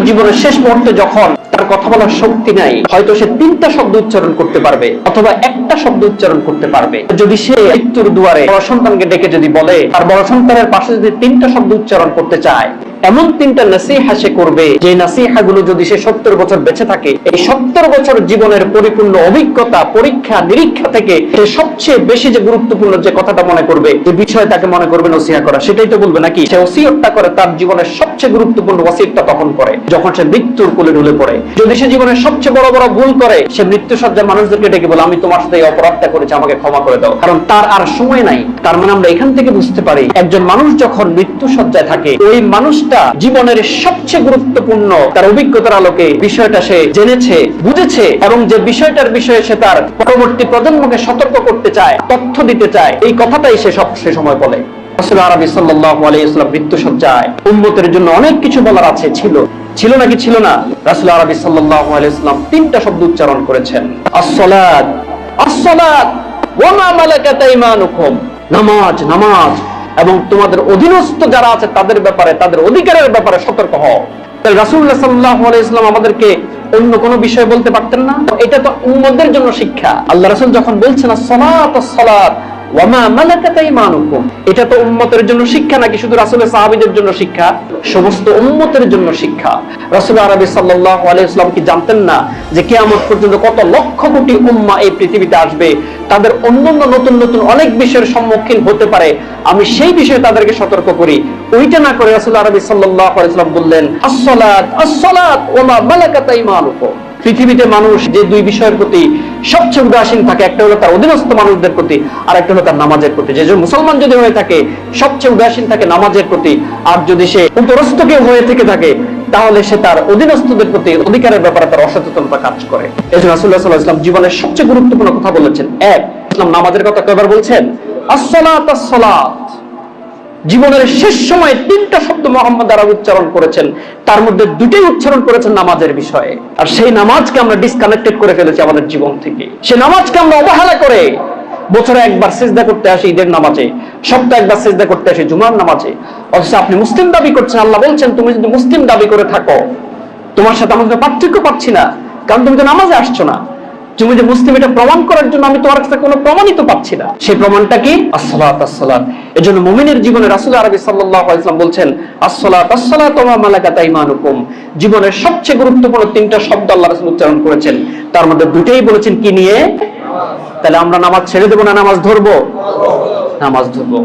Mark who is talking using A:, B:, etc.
A: জীবনের শেষ মুহূর্তে যখন তার কথা বলার শক্তি নাই, হয়তো সে 3টা শব্দ উচ্চারণ করতে পারবে অথবা একটা শব্দ উচ্চারণ করতে পারবে। যদি সে মৃত্যুর দুয়ারে বড় সন্তানকে ডেকে যদি বলে, আর বড় সন্তানের পাশে যদি 3টা শব্দ উচ্চারণ করতে চায়, এমন 3টা নসিহা সে করবে যে নসিহা গুলো যদি সে 70 বছর বেঁচে থাকে, এই 70 বছর জীবনের পরিপূর্ণ অভিজ্ঞতা, পরীক্ষা নিরীক্ষা থেকে সে সবচেয়ে বেশি যে গুরুত্বপূর্ণ যে কথাটা মনে করবে, যে বিষয় তাকে মনে করবে নসিহা করা, সেটাই তো বলবে নাকি? সে ওসিয়তটা করে তার জীবনের সবচেয়ে গুরুত্বপূর্ণ ওসিয়তটা তখন করে যখন সে মৃত্যুর কোলে ঢলে পড়ে। যদি সে জীবনের সবচেয়ে বড় বড় ভুল করে, সে মৃত্যুসজ্জায় মানুষদেরকে ডেকে বলে, আমি তোমার সাথে এই অপরাধটা করেছি, আমাকে ক্ষমা করে দাও, কারণ তার আর সময় নাই। তার মানে আমরা এখান থেকে বুঝতে পারি, একজন মানুষ যখন মৃত্যুসজ্জায় থাকে, ওই মানুষটা জীবনের সবচেয়ে গুরুত্বপূর্ণ তার অভিজ্ঞতার আলোকে বিষয়টা সে জেনেছে, বুঝেছে, এবং যে বিষয়টার বিষয়ে সে তার পরবর্তী প্রজন্মকে সতর্ক করতে চায়, তথ্য দিতে চায়, এই কথাটাই সে সে সময় বলে। রাসূল আরবি সাল্লাল্লাহু আলাইহি ওয়াসাল্লাম মৃত্যুসজ্জায় উম্মতের জন্য অনেক কিছু বলার আছে, ছিল নাকি ছিল না? রাসূল আরবি সাল্লাল্লাহু আলাইহি ওয়াসাল্লাম 3টা শব্দ উচ্চারণ করেছেন, আসসালাত, আসসালাত ওয়া মা মালাকাত আইমানুকুম, নামাজ, নামাজ এবং তোমাদের অধীনস্থ যারা আছে তাদের ব্যাপারে, তাদের অধিকারের ব্যাপারে সতর্ক হও। তাহলে রাসূলুল্লাহ সাল্লাল্লাহু আলাইহি ওয়াসাল্লাম আমাদেরকে অন্য কোনো বিষয় বলতে পারতেন না? এটা তো উম্মতের জন্য শিক্ষা। আল্লাহ রাসূল যখন বলছেন আসসালাত, আসসালাত ওয়া মা মালাকাত আইমানুকুম, এটা তো উম্মতের জন্য শিক্ষা নাকি শুধু রাসূলের সাহাবীদের জন্য শিক্ষা? সমস্ত উম্মতের জন্য শিক্ষা। রাসূল আরবি সাল্লাল্লাহু আলাইহি ওয়াসাল্লাম কি জানতেন না যে কিয়ামত পর্যন্ত কত লক্ষ কোটি উম্মাহ এই পৃথিবীতে আসবে, তাদের অন্যান্য নতুন নতুন অনেক বিষয়ের সম্মুখীন হতে পারে, আমি সেই বিষয়ে তাদেরকে সতর্ক করি। ওইটা না করে রাসূল আরবি সাল্লাল্লাহু আলাইহি ওয়াসাল্লাম বললেন আসসালাত, আসসালাত ওয়া মা মালাকাত আইমানুকুম। পৃথিবীতে মানুষ যে দুই বিষয়ের প্রতি সবচেয়ে উদাসীন থাকে, একটা হলো তার অধীনস্থ মানুষদের প্রতি, আর একটা হলো তার নামাজের প্রতি। যে মুসলমান যদি হয়ে থাকে সবচেয়ে উদাসীন থাকে নামাজের প্রতি, আর যদি সে উপরস্থ কেউ হয়ে থেকে থাকে তাহলে সে তার অধীনস্থদের প্রতি অধিকারের ব্যাপারে তার অসচেতনতা কাজ করে। এই জন্য রাসূলুল্লাহ সাল্লাল্লাহু আলাইহি ওয়াসাল্লাম জীবনের সবচেয়ে গুরুত্বপূর্ণ কথা বলেছেন। এক, ইসলাম নামাজের কথা কয়বার বলছেন? আসসালাত, আসসালাত। জীবনের শেষ সময়ে 3টা শব্দ মুহাম্মদ আরবি উচ্চারণ করেছেন, তার মধ্যে 2টাই উচ্চারণ করেছেন নামাজের বিষয়ে। আর সেই নামাজকে আমরা ডিসকানেক্টেড করে ফেলেছি আমাদের জীবন থেকে। সেই নামাজকে আমরা অবহেলা করে বছরে একবার সিজদা করতে আসি ঈদের নামাজে, সপ্তাহে একবার সিজদা করতে আসি জুমার নামাজে। অথচ আপনি মুসলিম দাবি করছেন, আল্লাহ বলছেন তুমি যদি মুসলিম দাবি করে থাকো, তোমার সাথে আমাদের পার্থক্য পাচ্ছি না, কারণ তুমি তো নামাজে আসছো না। তুমি যে মুসলিম এটা প্রমাণ করার জন্য আমি তোমার কাছে কোনো প্রমাণিত পাচ্ছি না। সেই প্রমাণটা কি? আসসালাত, আসসালাত। এজন্য মুমিনের জীবনে রাসূল আরবি সাল্লাল্লাহু আলাইহি ওয়াসাল্লাম বলছেন আসসালাত, আসসালাত ওয়া মা মালাকাত আইমানুকুম। জীবনের সবচেয়ে গুরুত্বপূর্ণ 3টা শব্দ আল্লাহ রাসূল উচ্চারণ করেছেন, তার মধ্যে 2টাই বলেছেন কি নিয়ে? তাহলে আমরা নামাজ ছেড়ে দেব না নামাজ ধরবো? নামাজ ধরবো।